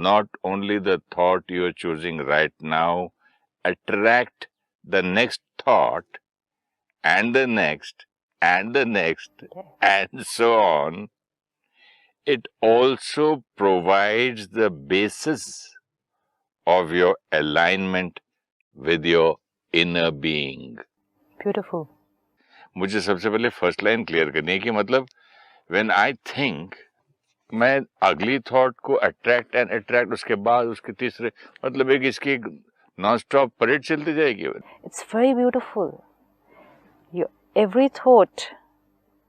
not only the thought you are choosing right now, attract the next thought and the next and the next and so on. It also provides the basis of your alignment with your inner being. Beautiful. मुझे सबसे पहले first line clear करनी है कि मतलब when I think, मैं अगली thought को अट्रैक्ट एंड अट्रैक्ट, उसके बाद उसके तीसरे, मतलब एक इसकी नॉन स्टॉप परेड चलती जाएगी. It's very beautiful. Every thought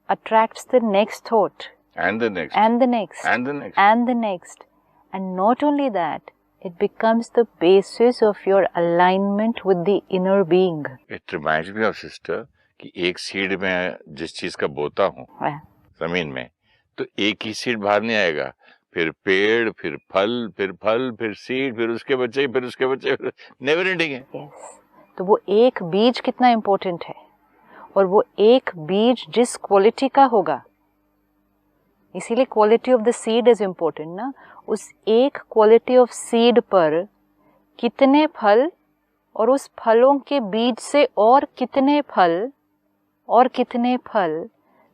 attracts the next thought. And the next. And the next. And the next. And the next. And not only that, it becomes the basis of your alignment with the inner being. It reminds me of sister कि एक seed में जिस चीज का बोता हूँ जमीन में, तो एक ही सीड बाहर नहीं आएगा, फिर पेड़, फिर फल, फिर सीड, फिर उसके बच्चे, नेवर एंडिंग है. Yes. तो वो एक बीज कितना इम्पोर्टेंट है, और वो एक बीज जिस क्वालिटी का होगा, इसीलिए quality of the seed is important ना. उस एक क्वालिटी ऑफ सीड पर कितने फल, और उस फलों के बीज से और कितने फल,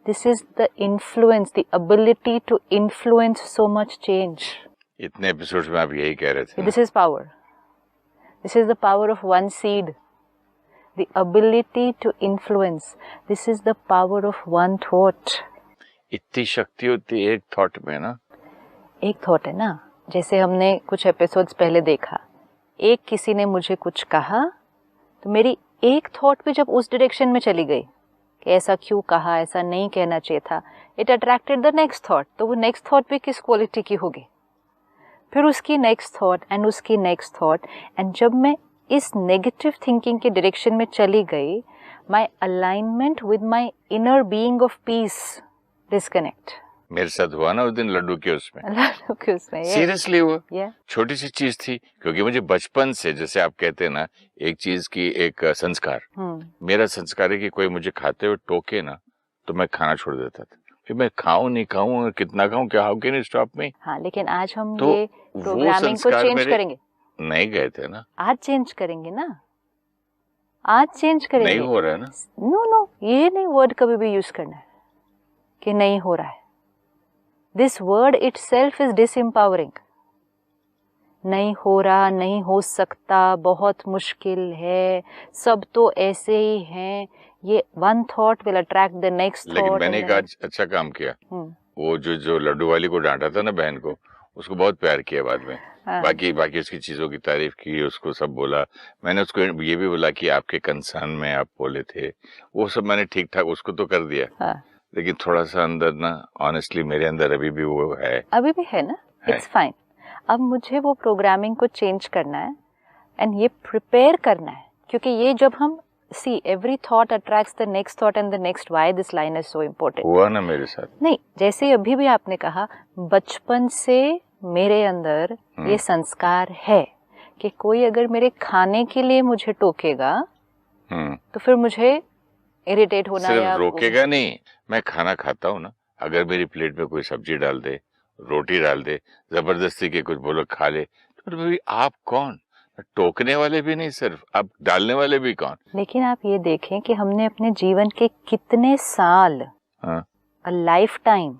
this is the influence, the ability to influence so much change. इतने एपिसोड्स में आप यही कह रहे थे. This is power. This is the power of one seed. The ability to influence. This is the power of one thought. इतनी शक्ति होती है एक थॉट में ना. एक थॉट है ना, जैसे हमने कुछ एपिसोड्स पहले देखा, एक किसी ने मुझे कुछ कहा, तो मेरी एक थॉट भी जब उस डायरेक्शन में चली गई कि ऐसा क्यों कहा, ऐसा नहीं कहना चाहिए था, it attracted the next thought. तो वो नेक्स्ट थॉट भी किस क्वालिटी की होगी, फिर उसकी नेक्स्ट थॉट एंड उसकी नेक्स्ट थॉट. एंड जब मैं इस नेगेटिव थिंकिंग के डायरेक्शन में चली गई, my alignment with my inner being of peace disconnect. मेरे साथ हुआ ना उस दिन लड्डू के उसमें. सीरियसली हुआ. छोटी सी चीज थी, क्योंकि मुझे बचपन से, जैसे आप कहते हैं ना, एक चीज की एक संस्कार, मेरा संस्कार है कि कोई मुझे खाते हुए टोके ना, तो मैं खाना छोड़ देता था. फिर मैं खाऊं नहीं खाऊं, कितना खाऊं, क्या how can you stop me. हाँ, लेकिन आज हम तो ये प्रोग्रामिंग को चेंज करेंगे. नहीं गए थे ना, आज चेंज करेंगे ना, आज चेंज करेंगे. नहीं हो रहा है ना. नो, ये नहीं वर्ड कभी भी यूज करना है कि नहीं हो रहा है. This word itself is disempowering. नहीं हो रहा, नहीं हो सकता, बहुत मुश्किल है, सब तो ऐसे ही हैं. ये one thought will attract the next thought. लेकिन मैंने एक अच्छा काम किया. वो जो लड्डू वाली को डांटा था ना, बहन को, उसको बहुत प्यार किया बाद में. बाकी उसकी चीजों की तारीफ की, उसको सब बोला. मैंने उसको ये भी बोला कि आपके कंसर्न में आप बोले थे, वो सब मैंने ठीक ठाक उसको तो कर दिया. लेकिन थोड़ा सा अंदर ना, ऑनेस्टली मेरे अंदर अभी भी वो है. अभी भी है ना. It's fine. अब मुझे वो प्रोग्रामिंग को चेंज करना है एंड ये प्रिपेयर करना है, क्योंकि ये जब हम see every thought attracts the next thought and the next. Why this line is so important. हुआ ना मेरे साथ. नहीं, जैसे अभी भी आपने कहा, बचपन से मेरे अंदर ये संस्कार है कि कोई अगर मेरे खाने के लिए मुझे टोकेगा तो फिर मुझे इरिटेट होना. सिर्फ रोकेगा नहीं, मैं खाना खाता हूँ ना, अगर मेरी प्लेट में कोई सब्जी डाल दे, रोटी डाल दे, जबरदस्ती के कुछ बोलो खा ले, तो भाई आप कौन? टोकने वाले भी नहीं, सिर्फ आप डालने वाले भी कौन? लेकिन आप ये देखें कि हमने अपने जीवन के कितने साल, अ लाइफ टाइम,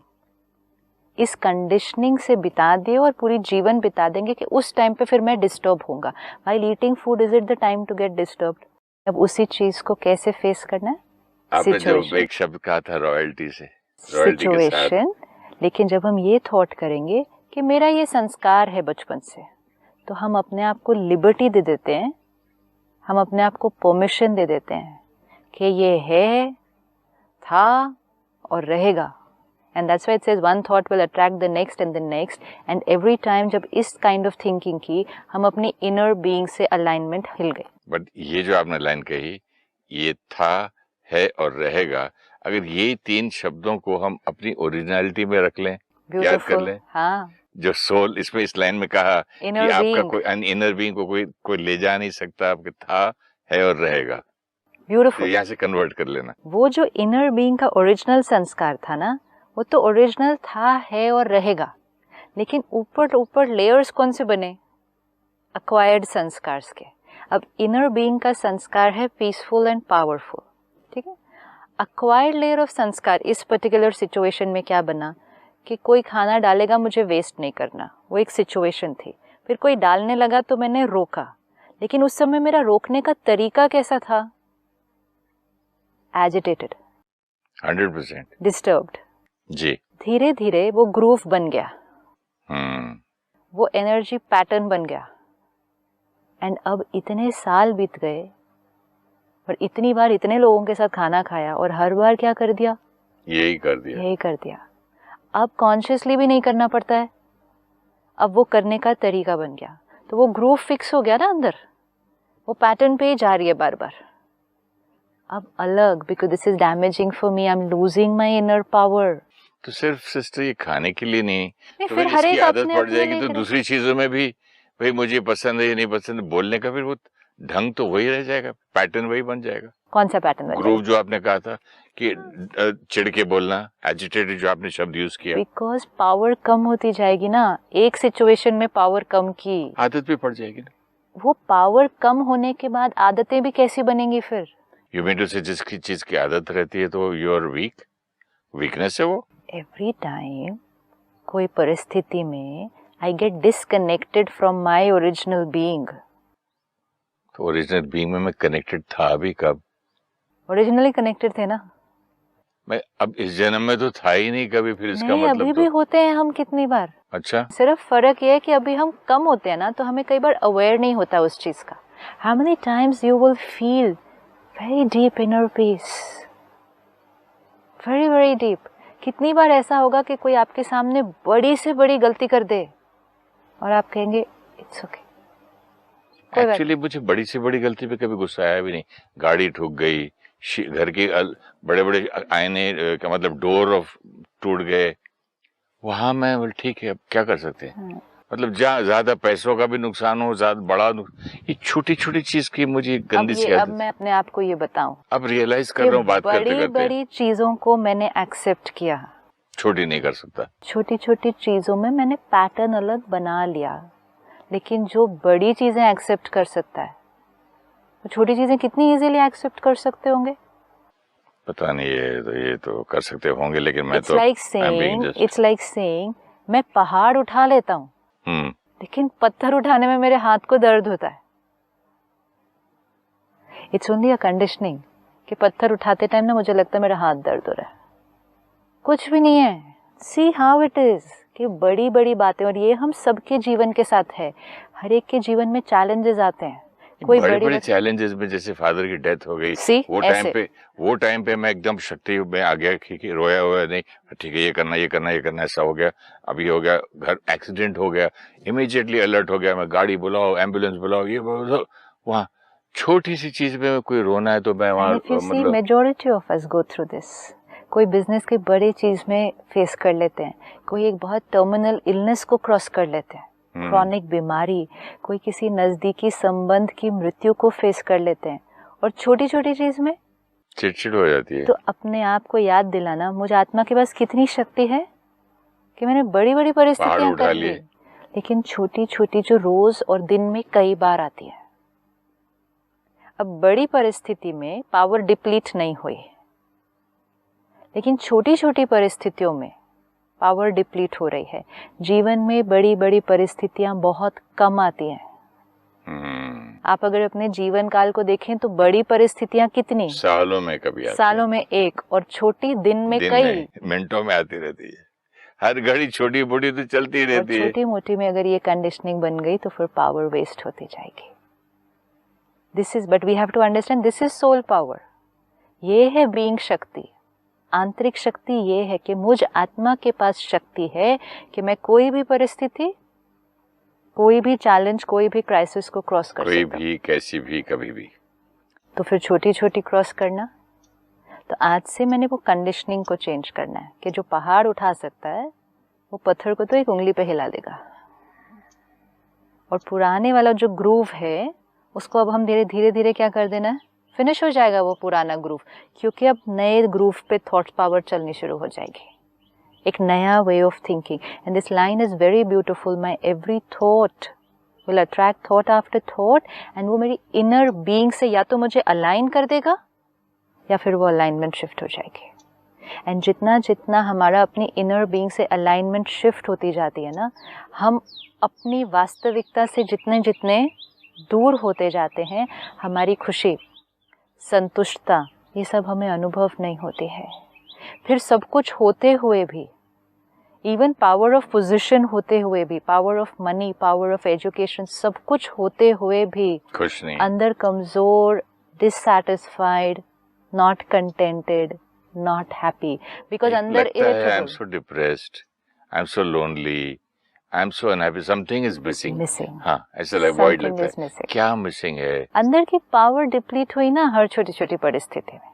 इस कंडीशनिंग से बिता दिए और पूरी जीवन बिता देंगे कि उस टाइम पे फिर मैं डिस्टर्ब होऊंगा. While eating food is it the time to get disturbed. अब उसी चीज को कैसे फेस करना है? आपने जो एक शब्द कहा था रॉयल्टी से, सिचुएशन. लेकिन जब हम ये थॉट करेंगे कि मेरा ये संस्कार है बचपन से, तो हम अपने आप को लिबर्टी दे देते हैं, हम अपने आप को परमिशन दे देते हैं कि ये है, था और रहेगा. And that's why it says one thought will attract the next and the next. And every time जब इस kind of thinking की, हम अपनी inner being से alignment हिल गए. But ये जो आपने लाइन कही, ये था, है और रहेगा, अगर ये तीन शब्दों को हम अपनी ओरिजिनलिटी में रख लें, याद कर लें, हाँ, जो सोल इसमें इस लाइन में कहा कि आपका कोई इनर बीइंग को कोई ले जा नहीं सकता, आपके था, है और रहेगा. ब्यूटीफुल. तो यहाँ से कन्वर्ट कर लेना. वो जो इनर बीइंग का ओरिजिनल संस्कार था ना, वो तो ओरिजिनल था, है और रहेगा. लेकिन ऊपर ऊपर लेयर्स कौन से बने? अक्वायर्ड संस्कार के। अब इनर बीइंग का संस्कार है पीसफुल एंड पावरफुल, ठीक है। अक्वायर्ड लेयर ऑफ संस्कार इस पर्टिकुलर सिचुएशन में क्या बना कि कोई खाना डालेगा, मुझे वेस्ट नहीं करना, वो एक सिचुएशन थी। फिर कोई डालने लगा तो मैंने रोका, लेकिन उस समय मेरा रोकने का तरीका कैसा था? Agitated, 100% disturbed. जी। धीरे धीरे वो ग्रूव बन गया, वो एनर्जी पैटर्न बन गया। एंड अब इतने साल बीत गए और इतनी बार इतने लोगों के साथ खाना खाया और हर बार क्या कर दिया? यही कर दिया। अब कॉन्शियसली भी नहीं करना पड़ता है, अब वो करने का तरीका बन गया, तो वो ग्रूव फिक्स हो गया ना अंदर, वो पैटर्न पे ही जा रही है बार बार। अब अलग, because this is damaging for me, I am losing my inner power. तो सिर्फ सिस्टर ये खाने के लिए नहीं, तो फिर फिर हर इसकी एक आदत अपने पड़ अपने जाएगी लिए तो करें। दूसरी चीजों में भी भाई मुझे पसंद है ये नहीं पसंद, बोलने का फिर वो ढंग तो वही रह जाएगा, पैटर्न वही बन जाएगा। कौन सा पैटर्न बन ग्रूव जो आपने कहा था कि चिढ़ के बोलना, एजिटेटेड जो आपने शब्द यूज किया, बिकॉज पावर कम होती जाएगी ना। एक सिचुएशन में पावर कम की, आदत भी पड़ जाएगी ना। वो पावर कम होने के बाद आदतें भी कैसी बनेंगी फिर? यू मीन टू से जिसकी चीज की आदत रहती है तो यू आर वीक, वीकनेस है वो। एवरी टाइम कोई परिस्थिति में I get disconnected from my original being. तो ओरिजिनल बीइंग में मैं कनेक्टेड था अभी कब? ओरिजिनली कनेक्टेड थे ना। मैं अब इस जन्म में तो था ही नहीं कभी, फिर इसका नहीं, मतलब अभी तो भी होते हैं हम कितनी बार। अच्छा, सिर्फ फर्क ये है कि अभी हम कम होते हैं ना, तो हमें कई बार अवेयर नहीं होता उस चीज का। How many times you will feel very deep inner peace, very very deep. कितनी बार ऐसा होगा कि कोई आपके सामने बड़ी से बड़ी गलती कर दे और आप कहेंगे इट्स ओके। एक्चुअली मुझे बड़ी से बड़ी गलती पे कभी गुस्सा आया भी नहीं। गाड़ी ठुक गई, घर के बड़े बड़े आईने का मतलब डोर ऑफ टूट गए, वहां मैं बोल ठीक है अब क्या कर सकते हैं। मतलब जहाँ ज्यादा पैसों का भी नुकसान हो, ज्यादा बड़ा ये छोटी छोटी चीज की मुझे गंदी सी अब आदत। मैं अपने आप को ये बताऊं, अब रियलाइज कर रहा हूँ बात करते बड़ी करते, बड़ी चीजों को मैंने एक्सेप्ट किया, छोटी नहीं कर सकता। छोटी छोटी चीजों में मैंने पैटर्न अलग बना लिया। लेकिन जो बड़ी चीजें एक्सेप्ट कर सकता है, वो छोटी चीजें कितनी इजीली एक्सेप्ट कर सकते होंगे? पता नहीं, ये तो कर सकते होंगे, लेकिन मैं इट्स तो लाइक सेइंग मैं पहाड़ उठा लेता हूँ, लेकिन पत्थर उठाने में मेरे हाथ को दर्द होता है। इट्स ओनली अ कंडीशनिंग कि पत्थर उठाते टाइम ना मुझे लगता है मेरा हाथ दर्द हो रहा है, कुछ भी नहीं है। सी हाउ इट इज कि बड़ी बड़ी बातें, और ये हम सबके जीवन के साथ है। हर एक के जीवन में चैलेंजेस आते हैं। कोई बड़े चैलेंजेस में, जैसे फादर की डेथ हो गई, वो टाइम पे मैं एकदम शक्ति में आ गया कि रोया हुआ नहीं, ठीक है ये करना ऐसा हो गया, अभी हो गया, घर एक्सीडेंट हो गया, इमीडिएटली अलर्ट हो गया, मैं गाड़ी बुलाओ, एम्बुलेंस बुलाओ, ये वहाँ छोटी सी चीज में कोई रोना है तो मैं वहाँ मतलब majority of us go through this. कोई बिजनेस की बड़ी चीज में फेस कर लेते हैं, कोई एक बहुत टर्मिनल इलनेस को क्रॉस कर लेते हैं, क्रॉनिक बीमारी, कोई किसी नजदीकी संबंध की मृत्यु को फेस कर लेते हैं, और छोटी छोटी चीज में चिड़चिड़ हो जाती है। तो अपने आप को याद दिलाना, मुझे आत्मा के पास कितनी शक्ति है कि मैंने बड़ी बड़ी परिस्थितियां कर ली, लेकिन छोटी छोटी जो रोज और दिन में कई बार आती है। अब बड़ी परिस्थिति में पावर डिप्लीट नहीं हुई, लेकिन छोटी छोटी परिस्थितियों में पावर डिप्लीट हो रही है। जीवन में बड़ी बड़ी परिस्थितियां बहुत कम आती हैं। आप अगर अपने जीवन काल को देखें तो बड़ी परिस्थितियां कितनी सालों में कभी आती सालों में एक, और छोटी दिन में कई, मिनटों में आती रहती है। हर घड़ी छोटी मोटी तो चलती रहती है। छोटी मोटी में अगर ये कंडीशनिंग बन गई तो फिर पावर वेस्ट होती जाएगी। But we have to understand this is soul power. ये है बीइंग शक्ति, आंतरिक शक्ति। ये है कि मुझ आत्मा के पास शक्ति है कि मैं कोई भी परिस्थिति, कोई भी चैलेंज, कोई भी क्राइसिस को क्रॉस कर सकता हूं, कोई भी, कैसी भी, कभी भी। तो फिर छोटी छोटी क्रॉस करना। तो आज से मैंने वो कंडीशनिंग को चेंज करना है कि जो पहाड़ उठा सकता है वो पत्थर को तो एक उंगली पे हिला देगा, और पुराने वाला जो ग्रूव है उसको अब हम धीरे धीरे क्या कर देना है, फिनिश हो जाएगा वो पुराना ग्रूव, क्योंकि अब नए ग्रूव पे थॉट पावर चलनी शुरू हो जाएगी। एक नया way of thinking. And this line is very beautiful. My every thought will attract thought after thought. And वो मेरी इनर बीइंग से या तो मुझे अलाइन कर देगा या फिर वो अलाइनमेंट शिफ्ट हो जाएगी. एंड जितना जितना हमारा अपनी इनर बीइंग से अलाइनमेंट शिफ्ट होती जाती है ना, हम अपनी वास्तविकता से जितने जितने दूर होते जाते हैं, हमारी खुशी, संतुष्टता, ये सब हमें अनुभव नहीं होती है. फिर सब कुछ होते हुए भी, इवन पावर ऑफ पोजीशन होते हुए भी, power of money, power of education, सब कुछ होते हुए भी खुश नहीं. अंदर कमजोर, dissatisfied, not contented, not happy, because अंदर लगता है I am irritable, so depressed, I am so lonely, I am so unhappy, something is missing. Missing, हाँ, ऐसा वॉइड समथिंग लगता इज है. मिसिंग. क्या मिसिंग है? अंदर की पावर डिप्लीट हुई ना हर छोटी छोटी परिस्थिति में.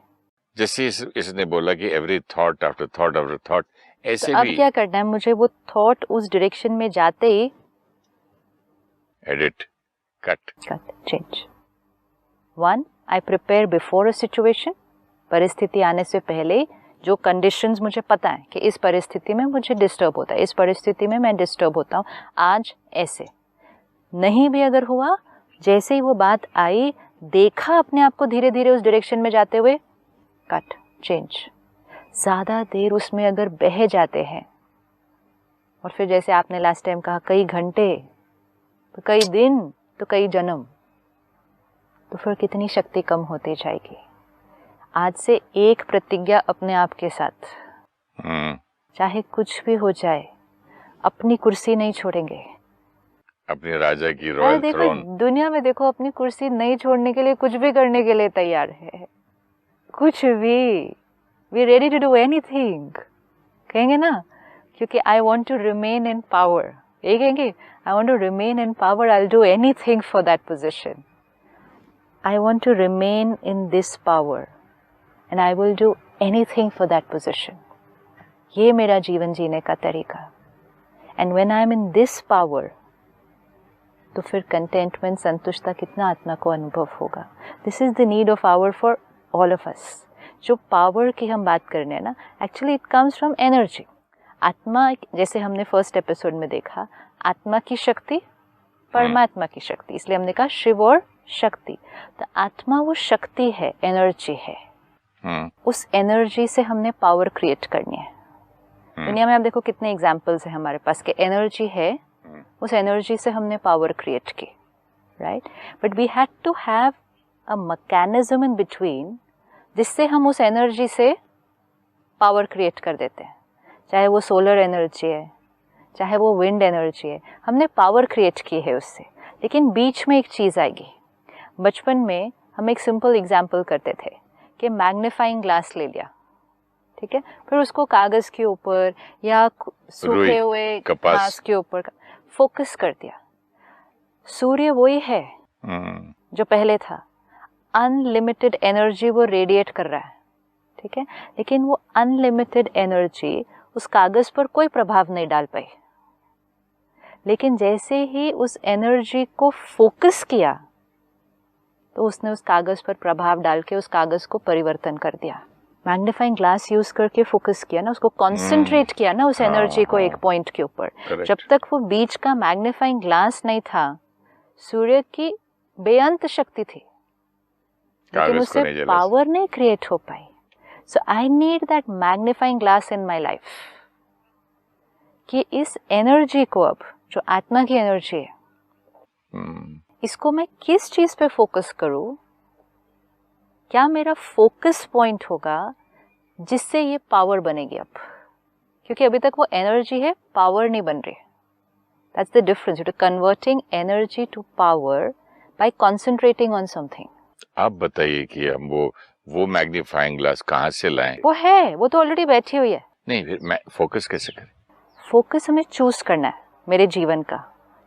जैसे इसने बोला कि every thought after thought after thought, ऐसे तो अब भी क्या करना है मुझे? वो थॉट उस डायरेक्शन में जाते ही edit, cut. Change. 1, I prepare before a situation. परिस्थिति आने से पहले जो कंडीशंस मुझे पता है कि इस परिस्थिति में मुझे डिस्टर्ब होता है, इस परिस्थिति में मैं डिस्टर्ब होता हूँ, आज ऐसे. नहीं भी अगर हुआ, जैसे ही वो बात आई, देखा अपने आप को धीरे धीरे उस डायरेक्शन में जाते हुए, कट, चेंज. ज़्यादा देर उसमें अगर बह जाते हैं और फिर जैसे आपने लास्ट टाइम कहा, कई घंटे, तो कई दिन, तो कई जन्म, तो फिर कितनी शक्ति कम होती जाएगी. आज से एक प्रतिज्ञा अपने आप के साथ, चाहे कुछ भी हो जाए, अपनी कुर्सी नहीं छोड़ेंगे. अपने राजा की रॉयल देखो थ्रोन. दुनिया में देखो, अपनी कुर्सी नहीं छोड़ने के लिए कुछ भी करने के लिए तैयार है. कुछ भी, we ready to do anything, कहेंगे ना, क्योंकि I want to remain in power. ये कहेंगे, I want to remain in power, I will do anything for that position. I want to remain in this power and I will do anything for that position. ये मेरा जीवन जीने का तरीका. And when I am in this power, तो फिर contentment, संतुष्टता कितना आत्मा को अनुभव होगा. This is the need of power for all of us. जो power की हम बात कर रहे हैं ना, actually it comes from energy. आत्मा, जैसे हमने फर्स्ट एपिसोड में देखा, आत्मा की शक्ति, परमात्मा की शक्ति, इसलिए हमने कहा शिव और शक्ति. तो आत्मा वो शक्ति है, एनर्जी है. उस एनर्जी से हमने पावर क्रिएट करनी है. दुनिया में आप देखो कितने एग्जाम्पल्स हैं हमारे पास कि एनर्जी है, उस एनर्जी से हमने पावर क्रिएट की, right. But we had to have a mechanism in between जिससे हम उस एनर्जी से पावर क्रिएट कर देते हैं. चाहे वो सोलर एनर्जी है, चाहे वो विंड एनर्जी है, हमने पावर क्रिएट की है उससे. लेकिन बीच में एक चीज़ आएगी. बचपन में हम एक सिंपल एग्जाम्पल करते थे कि मैग्नीफाइंग ग्लास ले लिया, ठीक है, फिर उसको कागज के ऊपर या सूखे हुए घास के ऊपर फोकस कर दिया. सूर्य वही है जो पहले था. अनलिमिटेड एनर्जी वो रेडिएट कर रहा है, ठीक है, लेकिन वो अनलिमिटेड एनर्जी उस कागज पर कोई प्रभाव नहीं डाल पाई. लेकिन जैसे ही उस एनर्जी को फोकस किया, तो उसने उस कागज पर प्रभाव डाल के उस कागज को परिवर्तन कर दिया. मैग्नीफाइंग ग्लास यूज करके फोकस किया ना, उसको कॉन्सेंट्रेट किया ना उस एनर्जी को एक पॉइंट के ऊपर. जब तक वो बीच का मैग्नीफाइंग ग्लास नहीं था, सूर्य की बेअंत शक्ति थी, लेकिन उससे पावर नहीं क्रिएट हो पाई. So I need that magnifying glass in my life, कि इस एनर्जी को, अब जो आत्मा की एनर्जी है, इसको मैं किस चीज पे फोकस करूं, क्या मेरा फोकस पॉइंट होगा जिससे ये पावर बनेगी. अब क्योंकि अभी तक वो एनर्जी है, पावर नहीं बन रही. That's the difference, you are converting energy to power by concentrating on something. आप बताइए कि हम वो मैग्नीफाइंग ग्लास कहाँ से लाएं? वो है, वो तो ऑलरेडी बैठी हुई है. नहीं, फिर मैं फोकस कैसे करें? फोकस हमें चूज करना है मेरे जीवन का,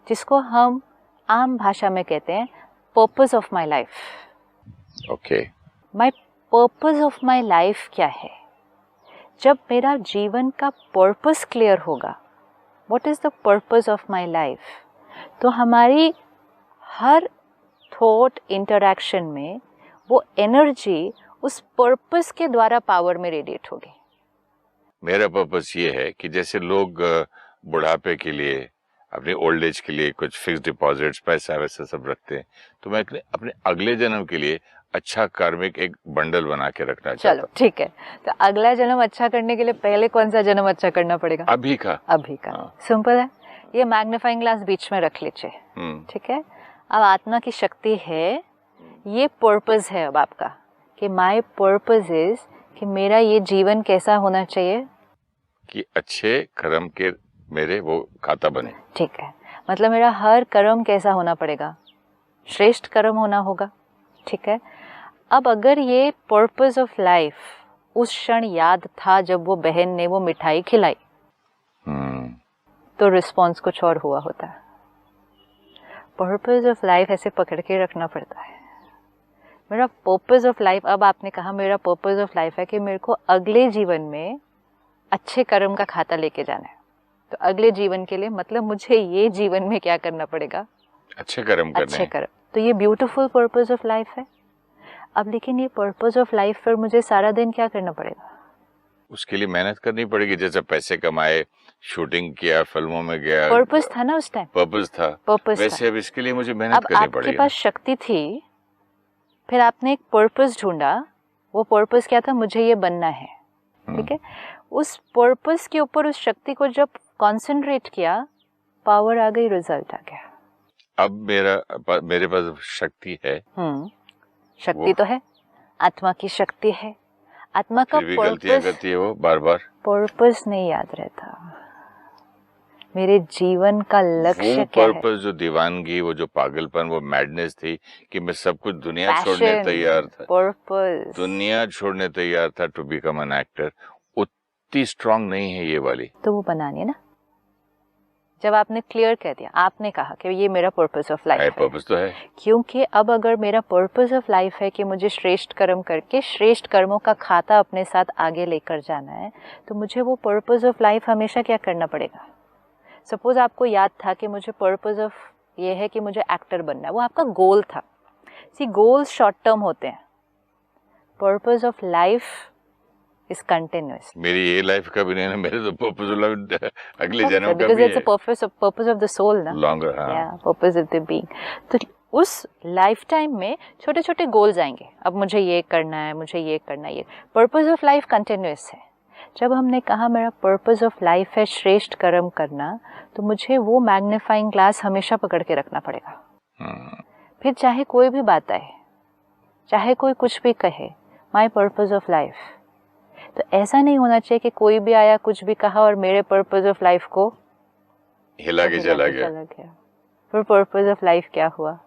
जिसको हम आम भाषा में कहते हैं purpose of my life. Okay, my purpose of my life क्या है? जब मेरा जीवन का पर्पस क्लियर होगा, what is the purpose of my life, तो हमारी हर थॉट इंटरैक्शन में वो एनर्जी उस पर्पस के द्वारा पावर में रेडिएट होगी. मेरा पर्पस ये है कि जैसे लोग बुढ़ापे के लिए, अपने ओल्ड एज के लिए कुछ फिक्स डिपॉजिट्स, पैसा वैसा सब रखते हैं, तो मैं अपने अगले जन्म के लिए अच्छा कार्मिक एक बंडल बना के रखना चाहता चलो हूँ। ठीक है, तो अगला जन्म अच्छा करने के लिए पहले कौन सा जन्म अच्छा करना पड़ेगा? अभी का। अभी का। सिंपल है, ये मैग्नीफाइंग ग्लास बीच में रख लीजिए, ठीक है। अब आत्मा की शक्ति है, ये पर्पस है अब आपका कि माय पर्पस इज कि मेरा ये जीवन कैसा होना चाहिए कि अच्छे कर्म के मेरे वो खाता बने। ठीक है, मतलब मेरा हर कर्म कैसा होना पड़ेगा? श्रेष्ठ कर्म होना होगा, ठीक है। अब अगर ये पर्पस ऑफ लाइफ उस क्षण याद था जब वो बहन ने वो मिठाई खिलाई, तो रिस्पॉन्स कुछ और हुआ होता है। पर्पस ऑफ लाइफ ऐसे पकड़ के रखना पड़ता है। मेरा पर्पस ऑफ लाइफ, अब आपने कहा मेरा पर्पस ऑफ लाइफ है कि मेरे को अगले जीवन में अच्छे कर्म का खाता लेके जाना है। तो अगले जीवन के लिए मतलब मुझे ये जीवन में क्या करना पड़ेगा? अच्छे कर्म करने। अच्छे कर्म। तो ये ब्यूटीफुल पर्पस ऑफ लाइफ है। अब लेकिन ये पर्पस ऑफ लाइफ पर मुझे सारा दिन क्या करना पड़ेगा? उसके लिए मेहनत करनी पड़ेगी, जैसे पैसे कमाए, शूटिंग किया, फिल्मों में गया। पर्पस था ना उस टाइम, पर्पस था, वैसे अब इसके लिए मुझे मेहनत करनी पड़ेगी। आपके पास शक्ति थी, फिर आपने एक पर्पस ढूंढा। वो पर्पस क्या था? मुझे ये बनना है, ठीक है। उस पर्पस के ऊपर उस शक्ति को जब कंसंट्रेट किया, पावर आ गई, रिजल्ट आ गया। अब मेरे पास शक्ति है। शक्ति तो है, आत्मा की शक्ति है। आत्मा का फिर भी गलतियां करती है वो बार बार। पर्पस नहीं याद रहता, मेरे जीवन का लक्ष्य क्या है? पर्पस जो दीवानगी, वो जो पागलपन, वो मैडनेस थी कि मैं सब कुछ दुनिया छोड़ने तैयार था। पर्पस, दुनिया छोड़ने तैयार था टू बिकम एन एक्टर। उतनी स्ट्रांग नहीं है ये वाली। तो वो बनानी है ना। जब आपने क्लियर कह दिया, आपने कहा कि ये मेरा पर्पस ऑफ लाइफ है। पर्पस तो है, क्योंकि अब अगर मेरा पर्पस ऑफ लाइफ है कि मुझे श्रेष्ठ कर्म करके श्रेष्ठ कर्मों का खाता अपने साथ आगे लेकर जाना है, तो मुझे वो पर्पस ऑफ लाइफ हमेशा क्या करना पड़ेगा? सपोज आपको याद था कि मुझे पर्पस ऑफ ये है कि मुझे एक्टर बनना है, वो आपका गोल था। सी गोल्स शॉर्ट टर्म होते हैं, purpose of life is continuous. मेरी ये लाइफ का भी नहीं ना, मेरे तो पर्पस ऑफ लाइफ अगले जन्म का भी है। Because it's a purpose of the soul ना, लॉन्गर। हाँ, या पर्पस ऑफ द बीइंग। तो उस लाइफ टाइम में छोटे छोटे गोल्स आएंगे। अब मुझे ये करना है, मुझे ये करना है। ये पर्पस ऑफ लाइफ कंटिन्यूअस है। जब हमने कहा मेरा पर्पस ऑफ लाइफ है श्रेष्ठ कर्म करना, तो मुझे वो मैग्नीफाइंग ग्लास हमेशा पकड़ के रखना पड़ेगा। फिर चाहे कोई भी बात आए, चाहे कोई कुछ भी कहे, माय पर्पस ऑफ लाइफ। तो ऐसा नहीं होना चाहिए कि कोई भी आया, कुछ भी कहा और मेरे पर्पस ऑफ लाइफ को हिला के चला गया। फिर पर्पस ऑफ लाइफ क्या हुआ?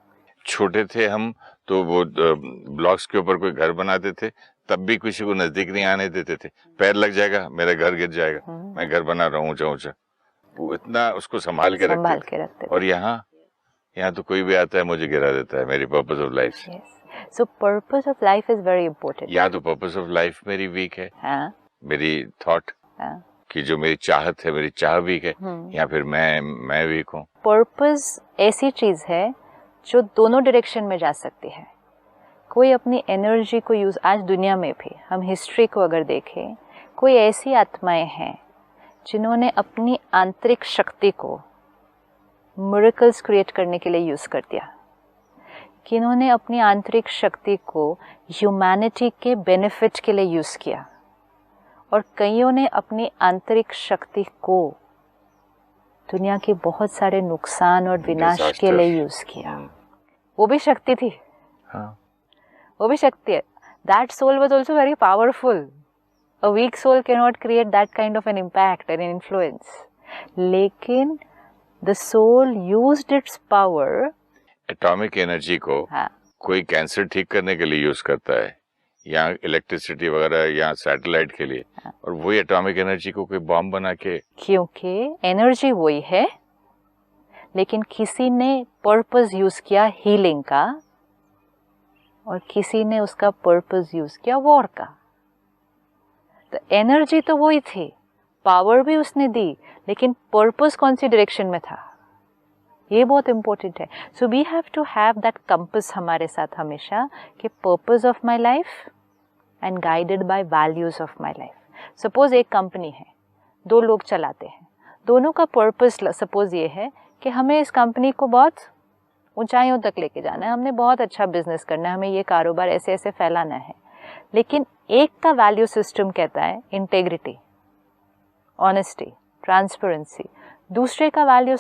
छोटे थे हम तो वो ब्लॉक्स के ऊपर कोई घर बनाते थे, तब भी किसी को नजदीक नहीं आने देते थे। पैर लग जाएगा, मेरा घर गिर जाएगा, मैं घर बना रहा हूँ ऊंचा ऊंचा। वो इतना उसको संभाल के रखते थे। और यहाँ तो कोई भी आता है मुझे गिरा देता है मेरी पर्पस ऑफ लाइफ से। So purpose of life is very important. या तो पर्पस ऑफ लाइफ मेरी वीक है, मेरी थॉट कि जो मेरी चाहत है, मेरी चाह वीक है, या फिर मैं वीक हूँ। पर्पस ऐसी चीज है जो दोनों डायरेक्शन में जा सकती है। कोई अपनी एनर्जी को यूज, आज दुनिया में भी हम हिस्ट्री को अगर देखें, कोई ऐसी आत्माएं हैं जिन्होंने अपनी आंतरिक शक्ति को मिरेकल्स क्रिएट करने के लिए यूज कर दिया, कि इन्होंने अपनी आंतरिक शक्ति को ह्यूमैनिटी के बेनिफिट के लिए यूज किया, और कईयों ने अपनी आंतरिक शक्ति को दुनिया के बहुत सारे नुकसान और विनाश के लिए यूज किया। वो भी शक्ति थी। वो भी शक्ति है। That soul was also very powerful. A weak soul can not create that kind of an impact and influence, लेकिन the soul used its power. Atomic energy को कोई कैंसर ठीक करने के लिए यूज करता है, या इलेक्ट्रिसिटी वगैरह, या सैटेलाइट के लिए, और वही एटॉमिक एनर्जी को कोई बॉम्ब बना के, क्योंकि एनर्जी वही है, लेकिन किसी ने पर्पस यूज किया हीलिंग का, और किसी ने उसका पर्पस यूज किया वॉर का। तो एनर्जी तो वही थी, पावर भी उसने दी, लेकिन पर्पस कौन सी डायरेक्शन में था, ये बहुत इंपॉर्टेंट है। So we have to have that compass हमारे साथ हमेशा, कि purpose of my life and guided by values of my life. Suppose एक कंपनी है, 2 लोग चलाते हैं, दोनों का पर्पस सपोज ये है कि हमें इस कंपनी को बहुत ऊंचाइयों तक लेके जाना है, हमने बहुत अच्छा बिजनेस करना है, हमें ये कारोबार ऐसे ऐसे फैलाना है। लेकिन एक का वैल्यू सिस्टम कहता है इंटेग्रिटी, ऑनेस्टी, ट्रांसपेरेंसी। दूसरे का वैल्यू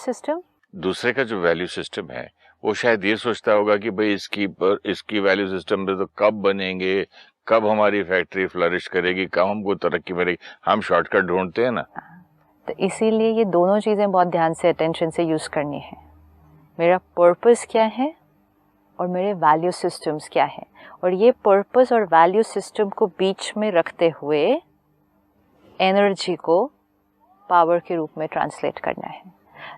जो वैल्यू सिस्टम है वो शायद ये सोचता होगा कि भाई इसकी वैल्यू सिस्टम पे तो कब बनेंगे, कब हमारी फैक्ट्री फ्लरिश करेगी, कब हमको तरक्की मिलेगी। हम शॉर्टकट ढूंढते हैं ना। तो इसीलिए ये दोनों चीज़ें बहुत ध्यान से, अटेंशन से यूज़ करनी है। मेरा पर्पस क्या है और मेरे वैल्यू सिस्टम्स क्या है, और ये पर्पस और वैल्यू सिस्टम को बीच में रखते हुए एनर्जी को पावर के रूप में ट्रांसलेट करना है।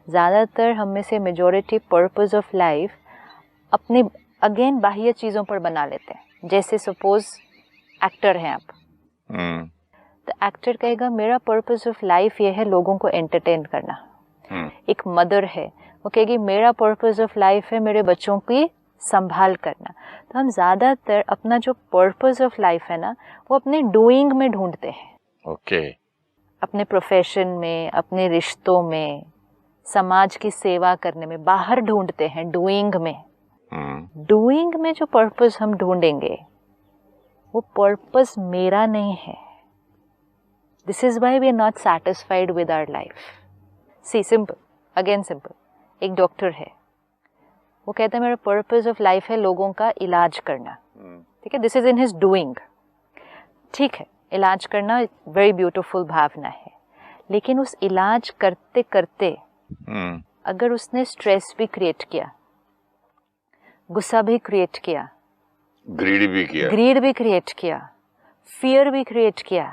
ज़्यादातर हम में से मेजॉरिटी पर्पस ऑफ लाइफ अपने अगेन बाह्य चीज़ों पर बना लेते हैं। जैसे सपोज एक्टर हैं आप, तो एक्टर कहेगा मेरा पर्पस ऑफ लाइफ ये है लोगों को एंटरटेन करना। एक मदर है, वो कहेगी मेरा पर्पस ऑफ लाइफ है मेरे बच्चों की संभाल करना। तो हम ज़्यादातर अपना जो पर्पस ऑफ लाइफ है ना, वो अपने डूइंग में ढूंढते हैं। ओके। अपने प्रोफेशन में, अपने रिश्तों में, समाज की सेवा करने में बाहर ढूंढते हैं, डूइंग में। डूइंग में जो पर्पस हम ढूंढेंगे वो पर्पस मेरा नहीं है। This is why we are not satisfied with our life. See simple, again simple. एक डॉक्टर है, वो कहता है मेरा पर्पस ऑफ लाइफ है लोगों का इलाज करना। ठीक है, this is in his doing. ठीक है, इलाज करना वेरी ब्यूटीफुल भावना है, लेकिन उस इलाज करते करते अगर उसने स्ट्रेस भी क्रिएट किया, गुस्सा भी क्रिएट किया, ग्रीड भी क्रिएट किया, फियर भी क्रिएट किया,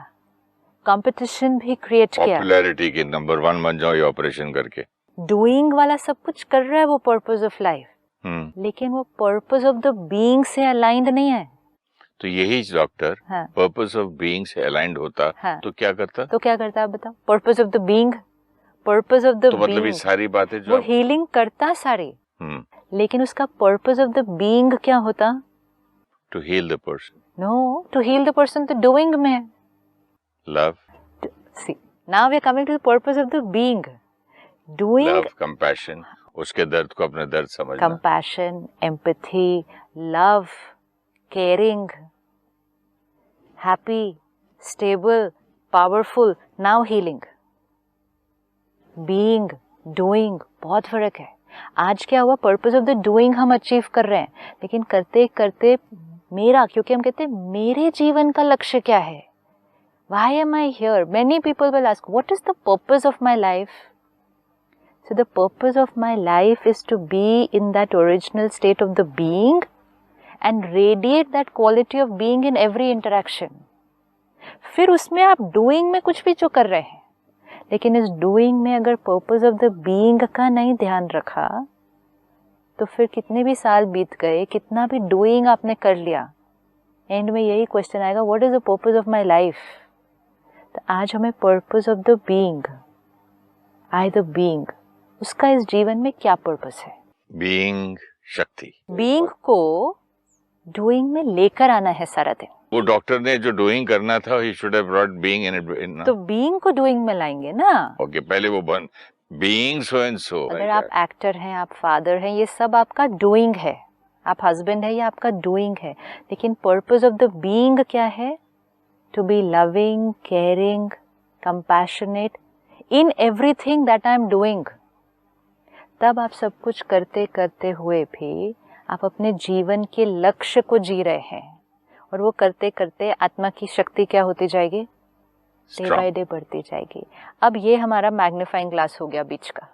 कंपटीशन भी क्रिएट किया, पॉपुलैरिटी के नंबर 1 बन जाओ ये ऑपरेशन करके, डूइंग वाला सब कुछ कर रहा है वो पर्पस ऑफ लाइफ, लेकिन वो पर्पस ऑफ द बीइंग से अलाइंड नहीं है। तो यही डॉक्टर पर्पस ऑफ बीइंग से अलाइंड होता तो क्या करता? आप बताओ। Purpose of the being, purpose of the मतलब ये सारी बातें जो वो हीलिंग करता सारी, लेकिन उसका पर्पस ऑफ द बीइंग क्या होता? To heal the person. No, to heal the person तो डूइंग में है। Love. See, now we are coming to the purpose of the being. Doing, love, compassion, उसके दर्द को अपना दर्द समझना, compassion, empathy, love, caring, happy, stable, powerful, now healing. Being, doing, बहुत फर्क है। आज क्या हुआ, पर्पस ऑफ द डूइंग हम अचीव कर रहे हैं, लेकिन करते करते मेरा, क्योंकि हम कहते हैं मेरे जीवन का लक्ष्य क्या है, why am I here? Many people will ask, what is the purpose of my life? So the purpose of my life is to be in that original state of the being and radiate that quality of being in every interaction. फिर उसमें आप doing में कुछ भी जो कर रहे हैं, लेकिन इस doing में अगर purpose of the being का नहीं ध्यान रखा, तो फिर कितने भी साल बीत गए, कितना भी doing आपने कर लिया, एंड में यही क्वेश्चन आएगा, what is the purpose of my life? तो आज हमें purpose of the being, I the being, उसका इस जीवन में क्या पर्पस है? बीइंग शक्ति, बीइंग को डूइंग में लेकर आना है सारा दिन। वो डॉक्टर ने जो डूइंग करना था, he should have brought being in it. तो बीइंग को डूइंग में लाएंगे ना। ओके, पहले वो बन बीइंग सो एंड सो। अगर आप एक्टर हैं, आप फादर हैं, ये सब आपका डूइंग है। आप हस्बैंड है, ये आपका डूइंग है, लेकिन पर्पस ऑफ द बीइंग क्या है? To be loving, caring, compassionate in everything that I am doing. तब आप सब कुछ करते करते हुए भी आप अपने जीवन के लक्ष्य को जी रहे हैं, और वो करते करते आत्मा की शक्ति क्या होती जाएगी? डे बाय डे बढ़ती जाएगी। अब ये हमारा मैग्नीफाइंग ग्लास हो गया बीच का।